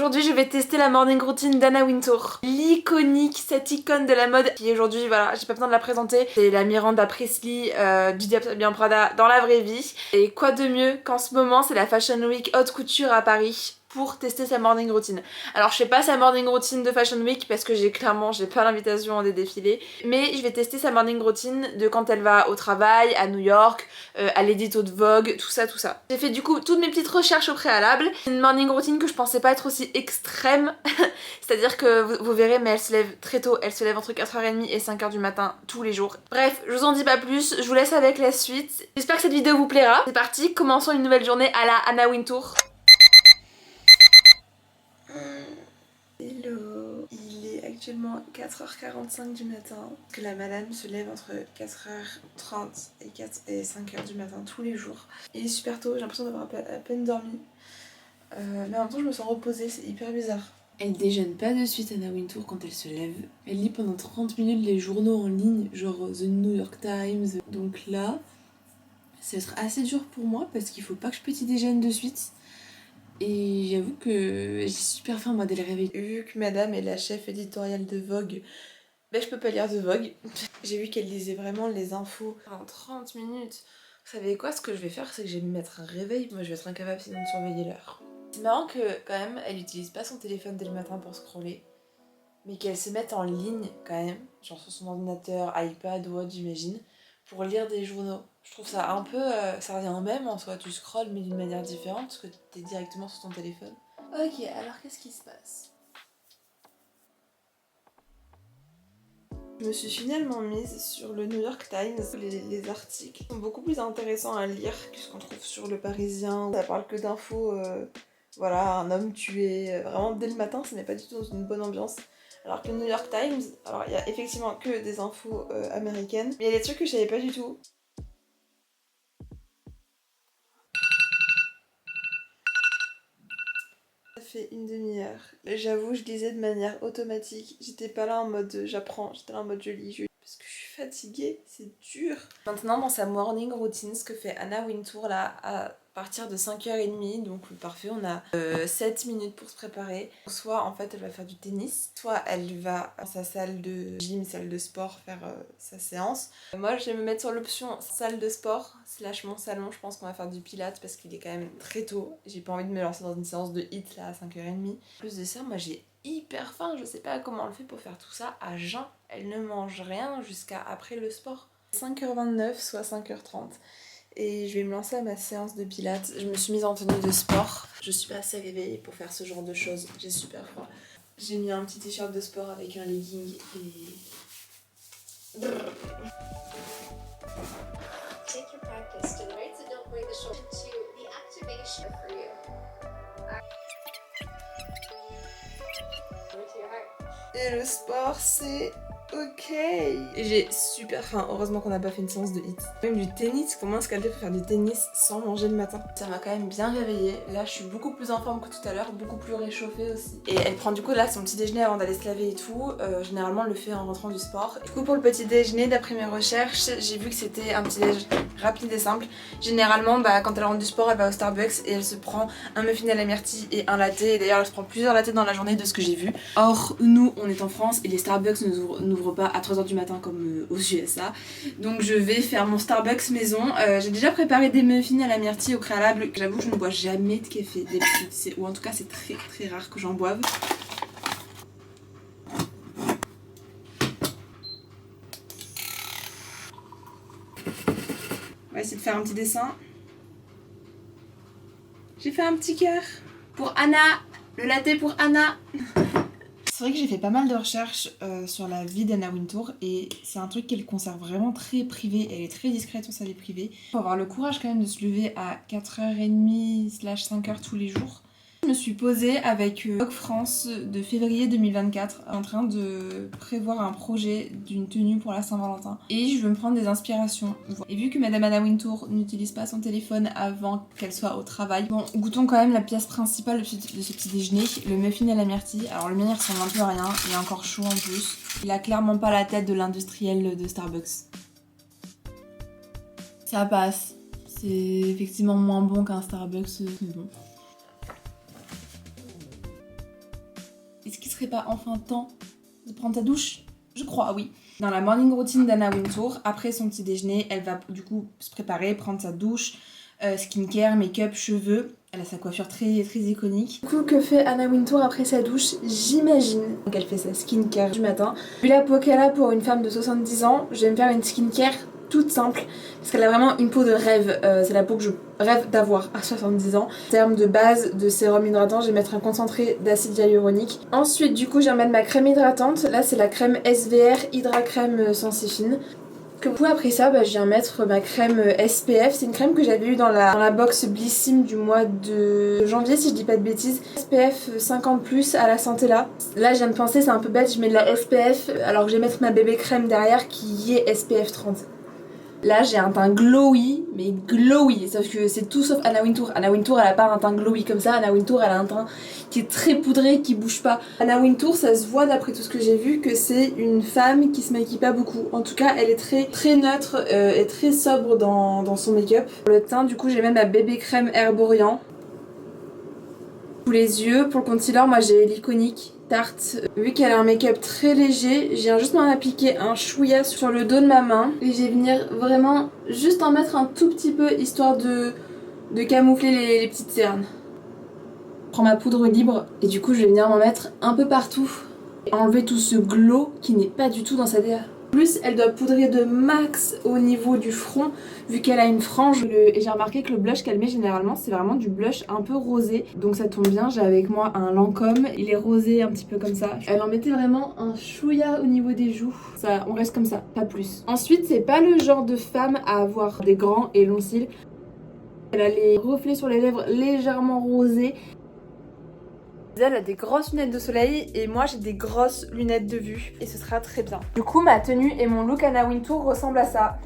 Aujourd'hui je vais tester la morning routine d'Anna Wintour. L'iconique, cette icône de la mode qui aujourd'hui, voilà, j'ai pas besoin de la présenter. C'est la Miranda Presley du Diable bien Prada dans la vraie vie. Et quoi de mieux qu'en ce moment c'est la Fashion Week haute couture à Paris pour tester sa morning routine. Alors je fais pas sa morning routine de Fashion Week parce que j'ai pas l'invitation à des défilés, mais je vais tester sa morning routine de quand elle va au travail, à New York, à l'édito de Vogue, tout ça. J'ai fait du coup toutes mes petites recherches au préalable. Une morning routine que je pensais pas être aussi extrême, c'est-à-dire que vous verrez, mais elle se lève très tôt, elle se lève entre 4h30 et 5h du matin tous les jours. Bref, je vous en dis pas plus, je vous laisse avec la suite. J'espère que cette vidéo vous plaira. C'est parti, commençons une nouvelle journée à la Anna Wintour. Hello, il est actuellement 4h45 du matin, que la madame se lève entre 4h30 et 5h du matin tous les jours. Il est super tôt, j'ai l'impression d'avoir à peine dormi, mais en même temps je me sens reposée, c'est hyper bizarre. Elle déjeune pas de suite Anna Wintour quand elle se lève, elle lit pendant 30 minutes les journaux en ligne, genre The New York Times, donc là, ça va être assez dur pour moi parce qu'il faut pas que je petit déjeune de suite. Et j'avoue que j'ai super faim moi dès le réveil. Vu que madame est la chef éditoriale de Vogue, ben je peux pas lire de Vogue. J'ai vu qu'elle lisait vraiment les infos pendant 30 minutes. Vous savez quoi, ce que je vais faire, c'est que je vais me mettre un réveil. Moi je vais être incapable sinon de surveiller l'heure. C'est marrant que quand même elle utilise pas son téléphone dès le matin pour scroller, mais qu'elle se mette en ligne quand même, genre sur son ordinateur, iPad ou autre j'imagine, pour lire des journaux. Je trouve ça un peu... ça revient au même en soi, tu scrolles mais d'une manière différente parce que t'es directement sur ton téléphone. Ok, alors qu'est-ce qui se passe? Je me suis finalement mise sur le New York Times. Les articles sont beaucoup plus intéressants à lire que ce qu'on trouve sur le Parisien. Ça parle que d'infos, voilà, un homme tué. Vraiment dès le matin, ça n'est pas du tout dans une bonne ambiance. Alors que le New York Times, alors il y a effectivement que des infos américaines, mais il y a des trucs que je savais pas du tout. Ça fait une demi-heure. J'avoue, je lisais de manière automatique. J'étais pas là en mode j'apprends, j'étais là en mode je lis. Parce que je suis fatiguée, c'est dur. Maintenant, dans sa morning routine, ce que fait Anna Wintour là, à partir de 5h30, donc parfait, on a 7 minutes pour se préparer. Soit en fait elle va faire du tennis, soit elle va à sa salle de gym, salle de sport faire sa séance. Moi je vais me mettre sur l'option salle de sport slash mon salon, je pense qu'on va faire du pilates parce qu'il est quand même très tôt. J'ai pas envie de me lancer dans une séance de HIIT là à 5h30. En plus de ça, moi j'ai hyper faim, je sais pas comment elle fait pour faire tout ça à jeun. Elle ne mange rien jusqu'à après le sport. 5h29 soit 5h30 et je vais me lancer à ma séance de pilates. Je me suis mise en tenue de sport. Je suis pas assez réveillée pour faire ce genre de choses, j'ai super froid. J'ai mis un petit t-shirt de sport avec un legging et... Take your practice to the right, so don't break the shoulder to the activation for you. To your heart. Et le sport, c'est ok. J'ai super faim. Heureusement qu'on n'a pas fait une séance de HIIT. Même du tennis, comment est-ce qu'elle fait pour faire du tennis sans manger le matin? Ça m'a quand même bien réveillée. Là, je suis beaucoup plus en forme que tout à l'heure, beaucoup plus réchauffée aussi. Et elle prend du coup là son petit déjeuner avant d'aller se laver et tout. Généralement, elle le fait en rentrant du sport. Du coup, pour le petit déjeuner, d'après mes recherches, j'ai vu que c'était un petit déjeuner rapide et simple. Généralement, quand elle rentre du sport, elle va au Starbucks et elle se prend un muffin à la myrtille et un latte. Et d'ailleurs, elle se prend plusieurs lattes dans la journée de ce que j'ai vu. Or, nous, on est en France et les Starbucks n'ouvrent pas à 3h du matin comme aux USA. Donc je vais faire mon Starbucks maison. J'ai déjà préparé des muffins à la myrtille au préalable. J'avoue que je ne bois jamais de café d'habitude, ou en tout cas c'est très très rare que j'en boive. On va essayer de faire un petit dessin. J'ai fait un petit cœur pour Anna. Le latte pour Anna. C'est vrai que j'ai fait pas mal de recherches sur la vie d'Anna Wintour et c'est un truc qu'elle conserve vraiment très privé, elle est très discrète sur sa vie privée. Il faut avoir le courage quand même de se lever à 4h30/5h tous les jours. Je me suis posée avec Vogue France de février 2024 en train de prévoir un projet d'une tenue pour la Saint-Valentin et je veux me prendre des inspirations. Et vu que Madame Anna Wintour n'utilise pas son téléphone avant qu'elle soit au travail, bon, goûtons quand même la pièce principale de ce petit déjeuner, le muffin à la myrtille. Alors le mien il ressemble un peu à rien, il est encore chaud en plus. Il a clairement pas la tête de l'industriel de Starbucks. Ça passe, c'est effectivement moins bon qu'un Starbucks, mais bon. est-ce qu'il serait pas enfin temps de prendre sa douche? Je crois, oui. Dans la morning routine d'Anna Wintour, après son petit déjeuner, elle va du coup se préparer, prendre sa douche, skincare, make-up, cheveux. Elle a sa coiffure très, très iconique. Du coup, que fait Anna Wintour après sa douche? J'imagine qu'elle fait sa skincare du matin. Vu la peau qu'elle a pour une femme de 70 ans, je vais me faire une skincare toute simple parce qu'elle a vraiment une peau de rêve. C'est la peau que je rêve d'avoir à 70 ans. En termes de base de sérum hydratant, je vais mettre un concentré d'acide hyaluronique. Ensuite, du coup, je vais mettre ma crème hydratante. Là, c'est la crème SVR Hydra Crème Sensifine. Du coup, après ça, je viens mettre ma crème SPF. C'est une crème que j'avais eue dans la box Blissim du mois de janvier, si je dis pas de bêtises. SPF 50+, à la santé là. Là, je viens de penser, c'est un peu bête, je mets de la SPF alors que je vais mettre ma bébé crème derrière qui est SPF 30. Là, j'ai un teint glowy, mais glowy, sauf que c'est tout sauf Anna Wintour. Anna Wintour, elle a pas un teint glowy comme ça. Anna Wintour, elle a un teint qui est très poudré, qui bouge pas. Anna Wintour, ça se voit d'après tout ce que j'ai vu que c'est une femme qui se maquille pas beaucoup. En tout cas, elle est très, très neutre et très sobre dans son make-up. Pour le teint, du coup, j'ai même ma bébé crème Herborian. Pour les yeux, pour le concealer, moi j'ai l'iconique Tarte. Vu qu'elle a un make-up très léger, je viens juste m'en appliquer un chouïa sur le dos de ma main. Et je vais venir vraiment juste en mettre un tout petit peu, histoire de camoufler les petites cernes. Je prends ma poudre libre et du coup je vais venir m'en mettre un peu partout. Et enlever tout ce glow qui n'est pas du tout dans sa DA. Plus elle doit poudrer de max au niveau du front vu qu'elle a une frange. Et j'ai remarqué que le blush qu'elle met généralement c'est vraiment du blush un peu rosé. Donc ça tombe bien, j'ai avec moi un Lancôme. Il est rosé un petit peu comme ça. Elle en mettait vraiment un chouïa au niveau des joues. Ça, on reste comme ça, pas plus. Ensuite c'est pas le genre de femme à avoir des grands et longs cils. Elle a les reflets sur les lèvres légèrement rosés. Elle a des grosses lunettes de soleil et moi j'ai des grosses lunettes de vue et ce sera très bien. Du coup ma tenue et mon look Anna Wintour ressemblent à ça.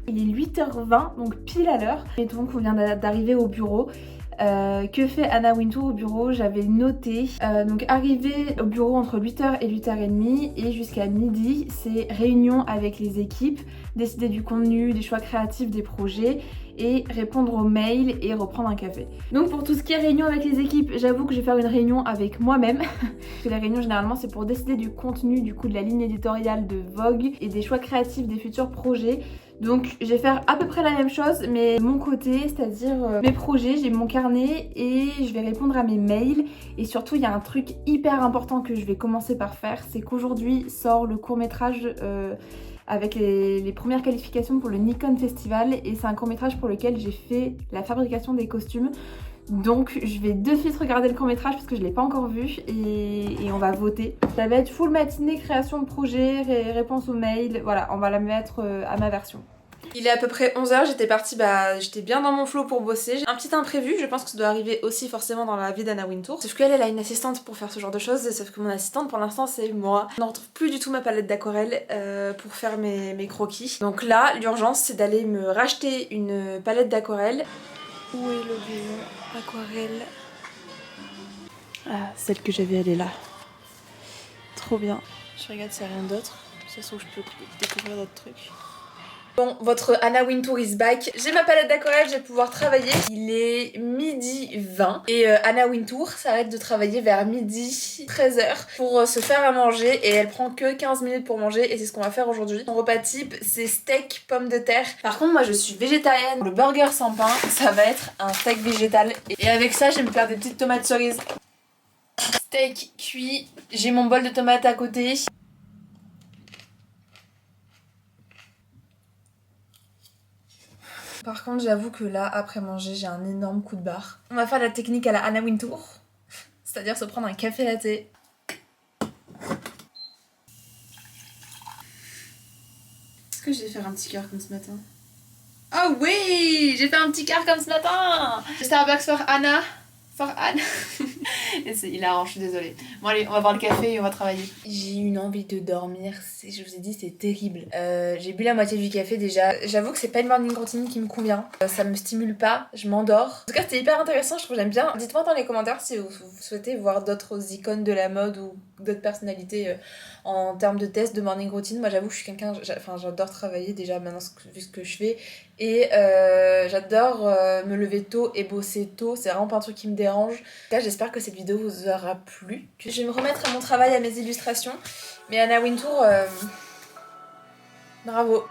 Il est 8h20 donc pile à l'heure et donc on vient d'arriver au bureau. Que fait Anna Wintour au bureau? J'avais noté donc arriver au bureau entre 8h et 8h30 et jusqu'à midi c'est réunion avec les équipes, décider du contenu, des choix créatifs des projets et répondre aux mails et reprendre un café. Donc pour tout ce qui est réunion avec les équipes, j'avoue que je vais faire une réunion avec moi-même. Parce que la réunion généralement c'est pour décider du contenu, du coup de la ligne éditoriale de Vogue et des choix créatifs des futurs projets. Donc je vais faire à peu près la même chose mais de mon côté, c'est-à-dire mes projets, j'ai mon carnet et je vais répondre à mes mails. Et surtout il y a un truc hyper important que je vais commencer par faire, c'est qu'aujourd'hui sort le court-métrage avec les premières qualifications pour le Nikon Festival et c'est un court-métrage pour lequel j'ai fait la fabrication des costumes. Donc je vais de suite regarder le court-métrage parce que je ne l'ai pas encore vu et on va voter. Ça va être full matinée, création de projet, réponse aux mails, voilà, on va la mettre à ma version. Il est à peu près 11h, j'étais partie, j'étais bien dans mon flow pour bosser. J'ai un petit imprévu, je pense que ça doit arriver aussi forcément dans la vie d'Anna Wintour. Sauf qu'elle, elle a une assistante pour faire ce genre de choses, sauf que mon assistante pour l'instant c'est moi. Je ne retrouve plus du tout ma palette d'aquarelle pour faire mes croquis. Donc là, l'urgence c'est d'aller me racheter une palette d'aquarelle. Où est le rayon aquarelle? Ah, celle que j'avais, elle est là. Trop bien. Je regarde s'il n'y a rien d'autre. Ça se trouve, je peux découvrir d'autres trucs. Bon, votre Anna Wintour is back. J'ai ma palette d'aquarelle, je vais pouvoir travailler. Il est 12h20 et Anna Wintour s'arrête de travailler vers 12h13 pour se faire à manger et elle prend que 15 minutes pour manger et c'est ce qu'on va faire aujourd'hui. Mon repas type, c'est steak, pommes de terre. Par contre, moi je suis végétarienne. Le burger sans pain, ça va être un steak végétal. Et avec ça, je vais me faire des petites tomates cerises. Steak cuit, j'ai mon bol de tomates à côté. Par contre, j'avoue que là, après manger, j'ai un énorme coup de barre. On va faire la technique à la Anna Wintour, c'est-à-dire se prendre un café latte. Est-ce que je vais faire un petit cœur comme ce matin? Oh oui, j'ai fait un petit cœur comme ce matin. Starbucks for Anna. For Anne. Et c'est hilarant, je suis désolée. Bon allez, on va boire le café et on va travailler. J'ai une envie de dormir, je vous ai dit c'est terrible. J'ai bu la moitié du café déjà. J'avoue que c'est pas une morning routine qui me convient. Ça me stimule pas, je m'endors. En tout cas c'était hyper intéressant, je trouve j'aime bien. Dites-moi dans les commentaires si vous souhaitez voir d'autres icônes de la mode ou d'autres personnalités en termes de tests de morning routine. Moi j'avoue que je suis quelqu'un, j'adore travailler déjà maintenant vu ce que je fais. Et j'adore me lever tôt et bosser tôt, c'est vraiment pas un truc qui me dérange. Là j'espère que cette vidéo vous aura plu. Je vais me remettre à mon travail, à mes illustrations. Mais Anna Wintour, bravo.